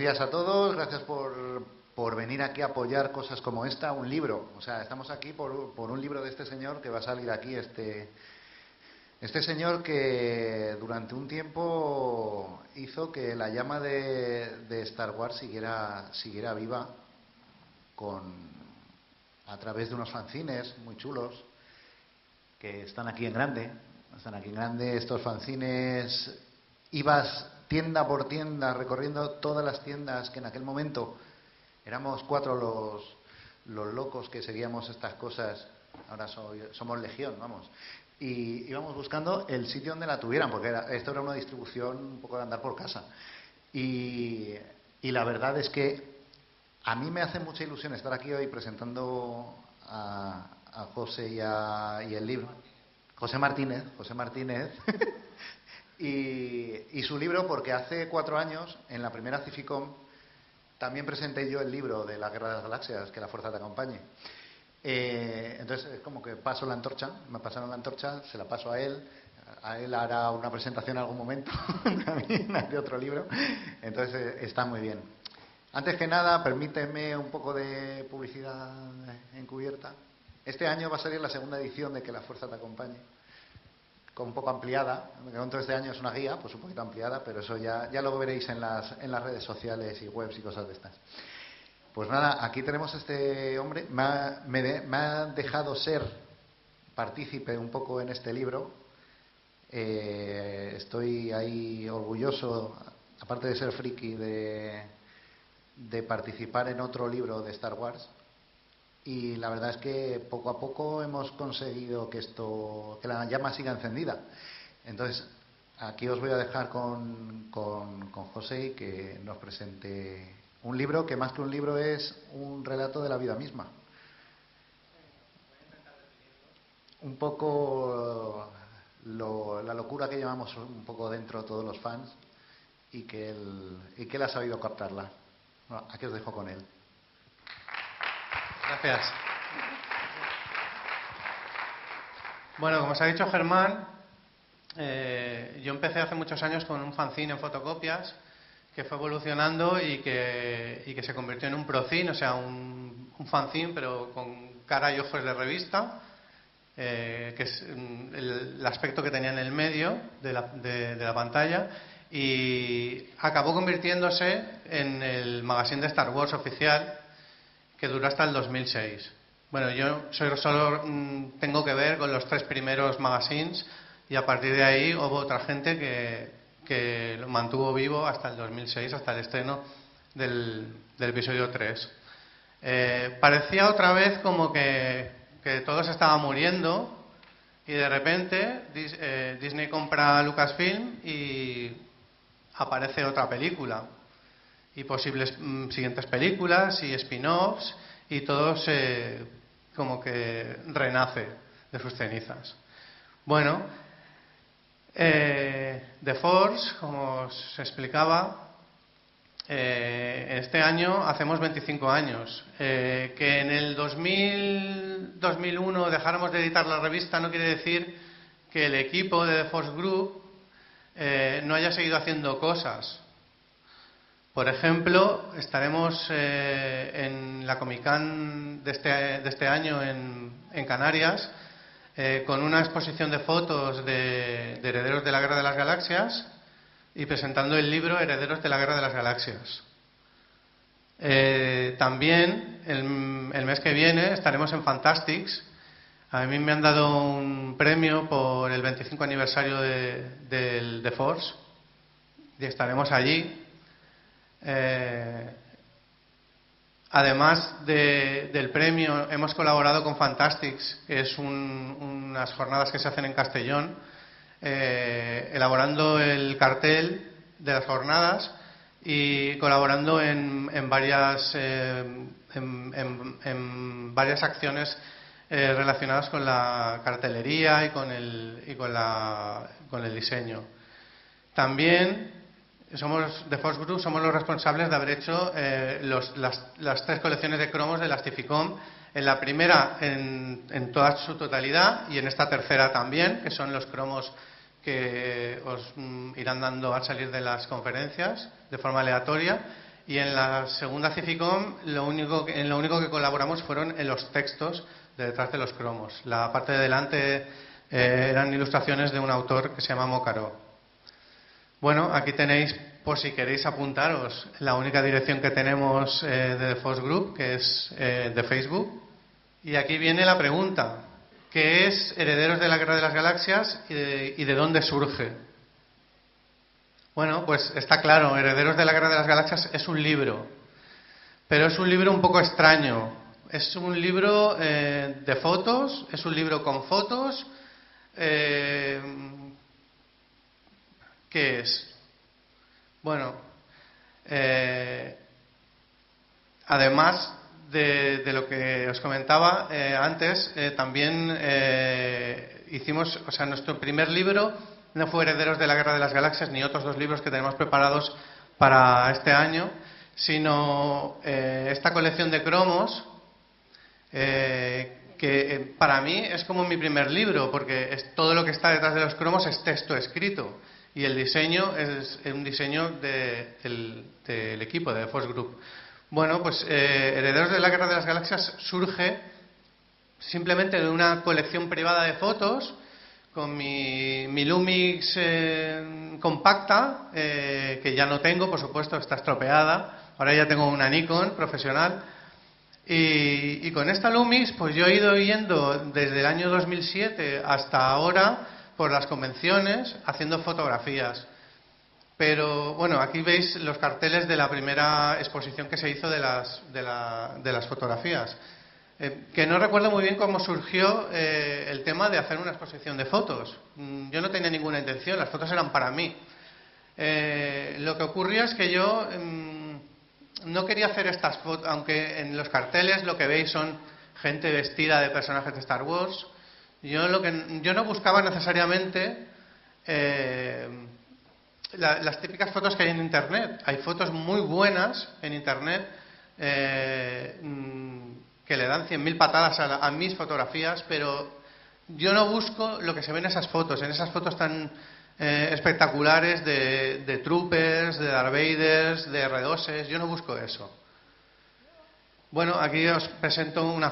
días a todos, gracias por venir aquí a apoyar cosas como esta, un libro. O sea, estamos aquí por un libro de este señor que va a salir aquí, este señor que durante un tiempo hizo que la llama de Star Wars siguiera viva a través de unos fanzines muy chulos que están aquí en grande. Estos fanzines, ibas tienda por tienda recorriendo todas las tiendas que en aquel momento éramos 4 los locos que seguíamos estas cosas. Ahora somos legión, vamos. Y íbamos buscando el sitio donde la tuvieran, porque esto era una distribución un poco de andar por casa. Y la verdad es que a mí me hace mucha ilusión estar aquí hoy presentando a José y el libro. José Martínez. y su libro, porque hace 4 años, en la primera Cificom, también presenté yo el libro de la Guerra de las Galaxias, que la Fuerza te acompañe. Entonces es como que me pasaron la antorcha, se la paso a él hará una presentación en algún momento también de otro libro, entonces está muy bien. Antes que nada, permíteme un poco de publicidad encubierta. Este año va a salir la segunda edición de Que la Fuerza te acompañe, un poco ampliada. Dentro de este año es una guía, pues un poquito ampliada, pero eso ya lo veréis en las redes sociales y webs y cosas de estas. Pues nada, aquí tenemos a este hombre. Me ha dejado ser partícipe un poco en este libro. Estoy ahí orgulloso, aparte de ser friki, de participar en otro libro de Star Wars. Y la verdad es que poco a poco hemos conseguido que la llama siga encendida. Entonces, aquí os voy a dejar con José, que nos presente un libro que más que un libro es un relato de la vida misma. Un poco la locura que llevamos un poco dentro todos los fans y que él ha sabido captarla. Bueno, aquí os dejo con él. Gracias. Bueno, como os ha dicho Germán, yo empecé hace muchos años con un fanzine en fotocopias que fue evolucionando y que se convirtió en un procin, o sea, un fanzine pero con cara y ojos de revista, que es el aspecto que tenía en el medio de la pantalla, y acabó convirtiéndose en el magazine de Star Wars oficial, que duró hasta el 2006. Bueno, yo solo tengo que ver con los 3 primeros magazines, y a partir de ahí hubo otra gente que lo mantuvo vivo hasta el 2006, hasta el estreno del episodio 3. Parecía otra vez como que todo se estaba muriendo, y de repente Disney compra Lucasfilm y aparece otra película y posibles siguientes películas y spin-offs, y todo como que renace de sus cenizas. Bueno, The Force, como os explicaba, este año hacemos 25 años. Que en el 2001 dejáramos de editar la revista no quiere decir que el equipo de The Force Group no haya seguido haciendo cosas. Por ejemplo, estaremos en la Comic-Con de este año en Canarias, con una exposición de fotos de Herederos de la Guerra de las Galaxias, y presentando el libro Herederos de la Guerra de las Galaxias. También el mes que viene estaremos en Fantastics. A mí me han dado un premio por el 25 aniversario del The Force, y estaremos allí. Además del premio, hemos colaborado con Fantastics, que es unas jornadas que se hacen en Castellón, elaborando el cartel de las jornadas y colaborando en varias acciones relacionadas con la cartelería y con el diseño. También The Force Group somos los responsables de haber hecho las 3 colecciones de cromos de las Cificom, en la primera en toda su totalidad, y en esta tercera también, que son los cromos que os irán dando al salir de las conferencias de forma aleatoria, Y en la segunda Cificom lo único que colaboramos fueron en los textos de detrás de los cromos. La parte de delante eran ilustraciones de un autor que se llama Mocaró. Bueno, aquí tenéis, por si queréis apuntaros, la única dirección que tenemos de The Foss Group, que es de Facebook. Y aquí viene la pregunta: ¿qué es Herederos de la Guerra de las Galaxias y de dónde surge? Bueno, pues está claro, Herederos de la Guerra de las Galaxias es un libro, pero es un libro un poco extraño. Es un libro de fotos, es un libro con fotos. ¿Qué es? Bueno, además de lo que os comentaba antes, también hicimos, o sea, nuestro primer libro no fue Herederos de la Guerra de las Galaxias, ni otros dos libros que tenemos preparados para este año, sino esta colección de cromos, que para mí es como mi primer libro, porque todo lo que está detrás de los cromos es texto escrito, y el diseño es un diseño del equipo de The Foss Group. Bueno, pues Herederos de la Guerra de las Galaxias surge simplemente de una colección privada de fotos con mi Lumix compacta, que ya no tengo, por supuesto, está estropeada. Ahora ya tengo una Nikon profesional. Y con esta Lumix, pues yo he ido yendo desde el año 2007 hasta ahora por las convenciones haciendo fotografías. Pero bueno, aquí veis los carteles de la primera exposición que se hizo de las fotografías. Que no recuerdo muy bien cómo surgió el tema de hacer una exposición de fotos. Yo no tenía ninguna intención, las fotos eran para mí. Lo que ocurrió es que yo no quería hacer estas fotos, aunque en los carteles lo que veis son gente vestida de personajes de Star Wars. Yo no buscaba necesariamente las típicas fotos que hay en Internet. Hay fotos muy buenas en Internet que le dan 100.000 patadas a mis fotografías, pero yo no busco lo que se ve en esas fotos. En esas fotos tan espectaculares de troopers, de Darth Vaders, de R2s, yo no busco eso. Bueno, aquí os presento una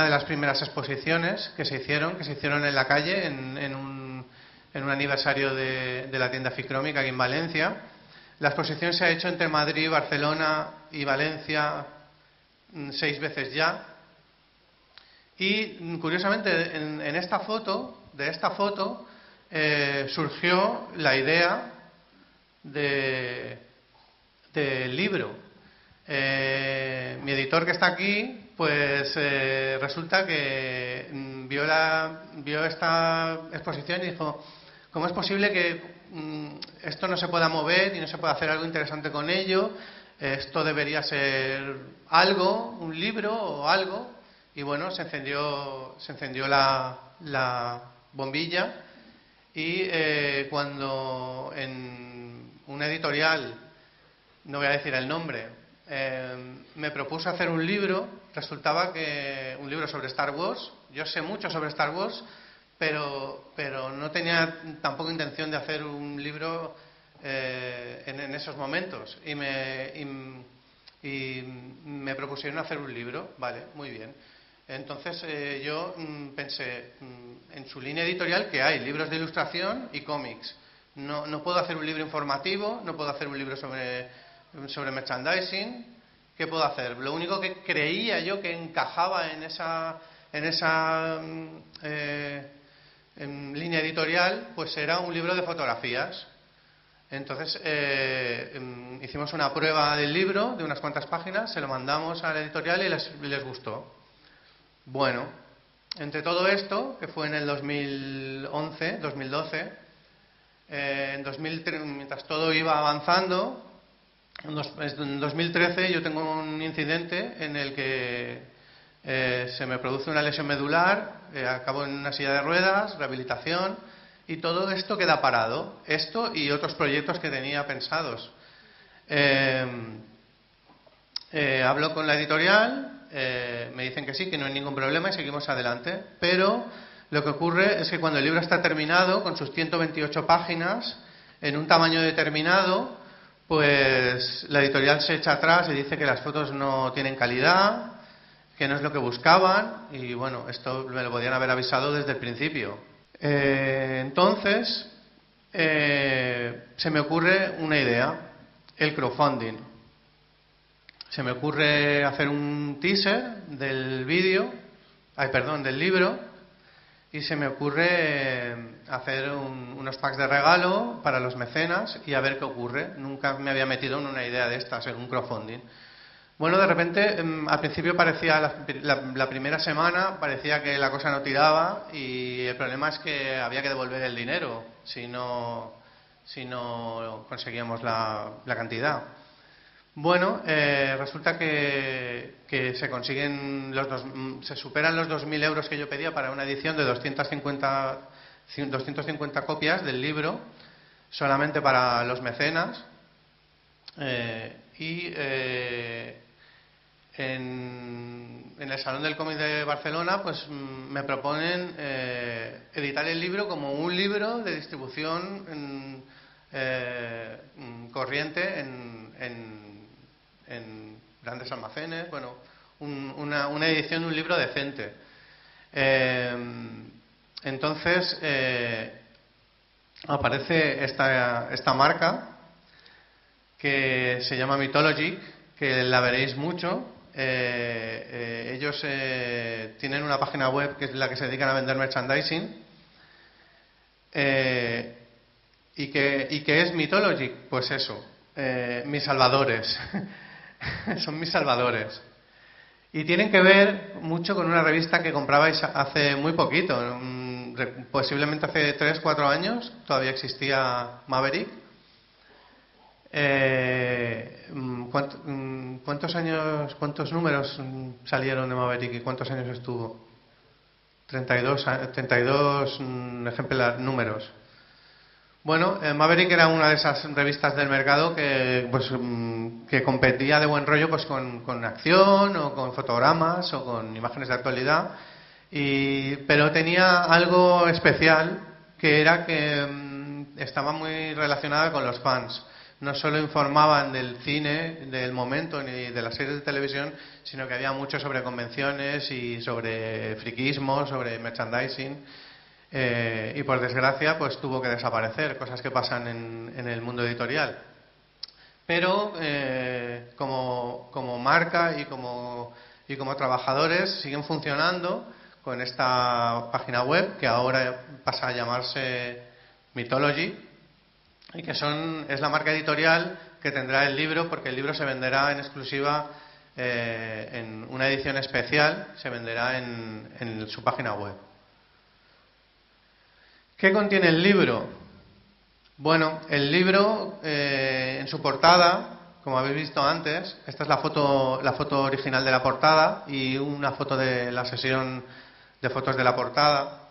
de las primeras exposiciones que se hicieron en la calle en un aniversario de la tienda Ficromic aquí en Valencia. La exposición se ha hecho entre Madrid, Barcelona y Valencia 6 veces ya. Y curiosamente de esta foto surgió la idea del libro. Mi editor, que está aquí, pues resulta que vio esta exposición y dijo: ¿cómo es posible que esto no se pueda mover y no se pueda hacer algo interesante con ello? Esto debería ser algo, un libro o algo. Y bueno, se encendió la bombilla, y cuando en una editorial, no voy a decir el nombre, me propuso hacer un libro, resultaba que un libro sobre Star Wars. Yo sé mucho sobre Star Wars, pero no tenía tampoco intención de hacer un libro en esos momentos. Y me propusieron hacer un libro. Vale, muy bien. Entonces yo pensé, en su línea editorial, que hay libros de ilustración y cómics. No puedo hacer un libro informativo, no puedo hacer un libro sobre merchandising. ¿Qué puedo hacer? Lo único que creía yo que encajaba en esa línea editorial, pues era un libro de fotografías. Entonces hicimos una prueba del libro de unas cuantas páginas, se lo mandamos a la editorial y les gustó. Bueno, entre todo esto, que fue en el 2012, mientras todo iba avanzando, en 2013 yo tengo un incidente en el que se me produce una lesión medular, acabo en una silla de ruedas, rehabilitación, y todo esto queda parado. Esto y otros proyectos que tenía pensados. Hablo con la editorial, me dicen que sí, que no hay ningún problema y seguimos adelante. Pero lo que ocurre es que cuando el libro está terminado, con sus 128 páginas, en un tamaño determinado, pues la editorial se echa atrás y dice que las fotos no tienen calidad, que no es lo que buscaban, y bueno, esto me lo podían haber avisado desde el principio. Entonces, se me ocurre una idea, el crowdfunding. Se me ocurre hacer un teaser del vídeo, del libro, y se me ocurre hacer unos packs de regalo para los mecenas y a ver qué ocurre. Nunca me había metido en una idea de estas, en un crowdfunding. Bueno, de repente, al principio parecía, la primera semana, parecía que la cosa no tiraba, y el problema es que había que devolver el dinero si no conseguíamos la cantidad. Bueno, resulta que se consiguen se superan los 2.000 euros que yo pedía para una edición de 250 copias del libro, solamente para los mecenas. En el Salón del Cómic de Barcelona, pues me proponen editar el libro como un libro de distribución corriente en grandes almacenes, bueno, una edición de un libro decente. Entonces aparece esta marca que se llama Mythologic, que la veréis mucho. Ellos tienen una página web que es la que se dedican a vender merchandising. ¿Y qué es Mythologic? Pues eso, mis salvadores. Son mis salvadores. Y tienen que ver mucho con una revista que comprabais hace muy poquito, posiblemente hace 3-4 años, todavía existía Maverick. ¿Cuántos números salieron de Maverick y cuántos años estuvo? 32 números. Bueno, Maverick era una de esas revistas del mercado que competía de buen rollo pues con acción o con fotogramas o con imágenes de actualidad, pero tenía algo especial, que era que estaba muy relacionada con los fans. No solo informaban del cine, del momento, ni de las series de televisión, sino que había mucho sobre convenciones y sobre friquismo, sobre merchandising. Y por desgracia pues tuvo que desaparecer, cosas que pasan en el mundo editorial. Pero como marca y como trabajadores siguen funcionando con esta página web, que ahora pasa a llamarse Mythology, y que es la marca editorial que tendrá el libro, porque el libro se venderá en exclusiva en una edición especial, se venderá en su página web. ¿Qué contiene el libro? Bueno, el libro, en su portada, como habéis visto antes, esta es la foto original de la portada y una foto de la sesión de fotos de la portada.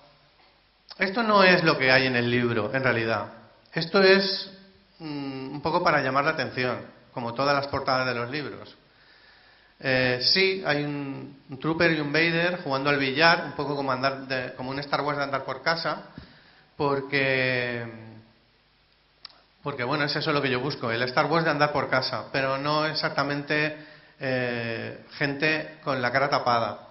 Esto no es lo que hay en el libro, en realidad. Esto es un poco para llamar la atención, como todas las portadas de los libros. Sí, hay un Trooper y un Vader jugando al billar, un poco como un Star Wars de andar por casa, porque bueno, es eso lo que yo busco, el Star Wars de andar por casa, pero no exactamente gente con la cara tapada.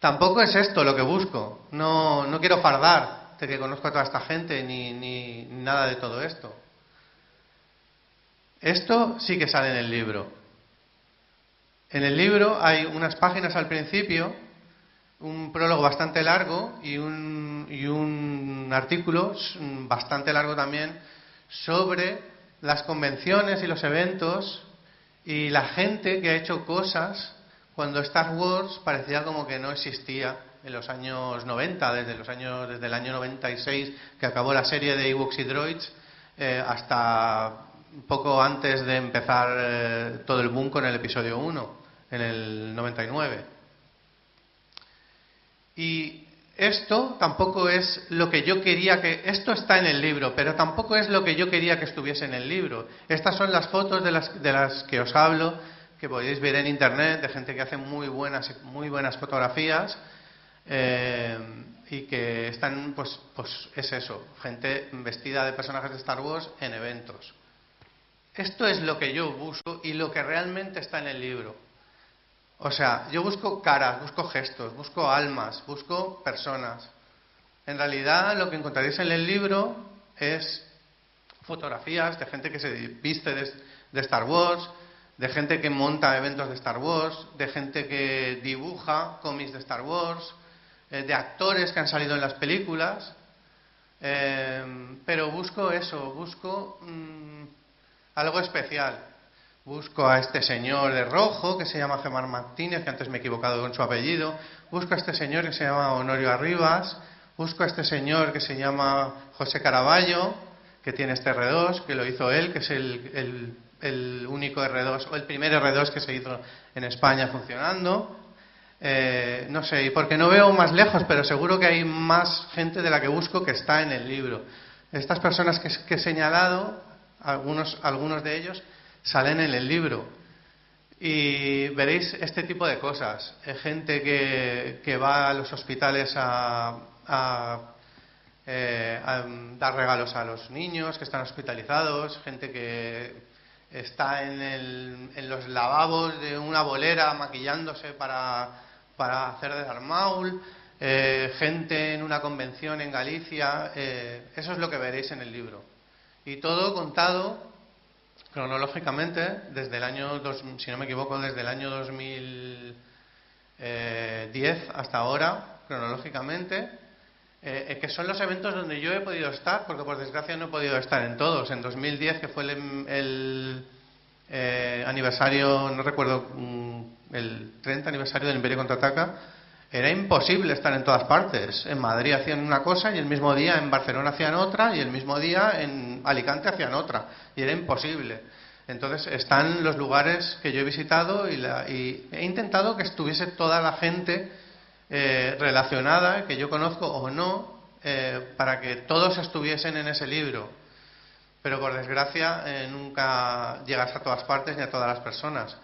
Tampoco es esto lo que busco, no quiero fardar de que conozco a toda esta gente ni nada de todo esto. Esto sí que sale en el libro. En el libro hay unas páginas al principio, un prólogo bastante largo y un artículo bastante largo también sobre las convenciones y los eventos y la gente que ha hecho cosas cuando Star Wars parecía como que no existía en los años 90, desde el año 96 que acabó la serie de Ewoks y Droids, hasta poco antes de empezar todo el boom con el episodio 1 en el 99. Y esto tampoco es lo que yo quería esto está en el libro, pero tampoco es lo que yo quería que estuviese en el libro. Estas son las fotos de las que os hablo, que podéis ver en internet, de gente que hace muy buenas fotografías, y que están, pues es eso, gente vestida de personajes de Star Wars en eventos. esto es lo que yo busco y lo que realmente está en el libro. O sea, yo busco caras, busco gestos, busco almas, busco personas. En realidad, lo que encontraréis en el libro es fotografías de gente que se viste de Star Wars, de gente que monta eventos de Star Wars, de gente que dibuja cómics de Star Wars, de actores que han salido en las películas. Pero busco eso, busco algo especial. Busco a este señor de rojo que se llama Gemar Martínez, que antes me he equivocado con su apellido. Busco a este señor que se llama Honorio Arribas. Busco a este señor que se llama José Caraballo, que tiene este R2, que lo hizo él, que es el único R2, o el primer R2 que se hizo en España funcionando. No sé, y porque no veo más lejos, pero seguro que hay más gente de la que busco que está en el libro. Estas personas que he señalado, algunos de ellos, salen en el libro. Y veréis este tipo de cosas. Gente que va a los hospitales a dar regalos a los niños que están hospitalizados, gente que está en los lavabos de una bolera maquillándose para hacer de Darmaul, gente en una convención en Galicia. Eso es lo que veréis en el libro. Y todo contado cronológicamente desde el año, si no me equivoco, desde el año 2010 hasta ahora, cronológicamente, que son los eventos donde yo he podido estar, porque por desgracia no he podido estar en todos. En 2010, que fue el aniversario, no recuerdo, el 30 aniversario del Imperio Contraataca, era imposible estar en todas partes. En Madrid hacían una cosa y el mismo día en Barcelona hacían otra y el mismo día en Alicante hacían otra. Y era imposible. Entonces están los lugares que yo he visitado y he intentado que estuviese toda la gente relacionada, que yo conozco o no, para que todos estuviesen en ese libro. Pero por desgracia nunca llegas a todas partes ni a todas las personas.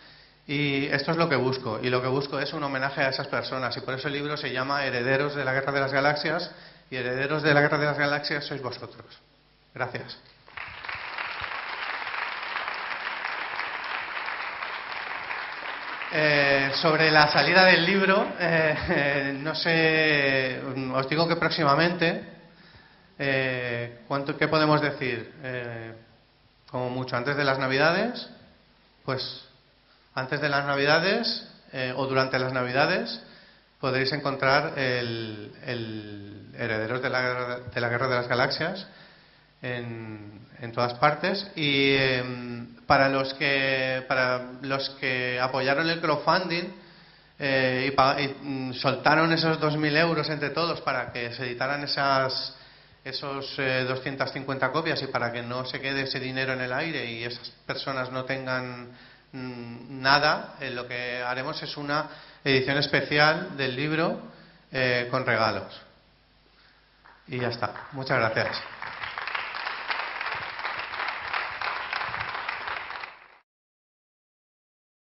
Y esto es lo que busco, y lo que busco es un homenaje a esas personas, y por eso el libro se llama Herederos de la Guerra de las Galaxias, y herederos de la Guerra de las Galaxias sois vosotros. Gracias. Sobre la salida del libro, no sé, os digo que próximamente, ¿qué podemos decir? Como mucho antes de las Navidades, pues antes de las Navidades o durante las Navidades podréis encontrar el Herederos de la Guerra de las Galaxias en todas partes. Y para los que apoyaron el crowdfunding y soltaron esos 2.000 euros entre todos para que se editaran esos 250 copias y para que no se quede ese dinero en el aire y esas personas no tengan nada, lo que haremos es una edición especial del libro con regalos. Y ya está. Muchas gracias.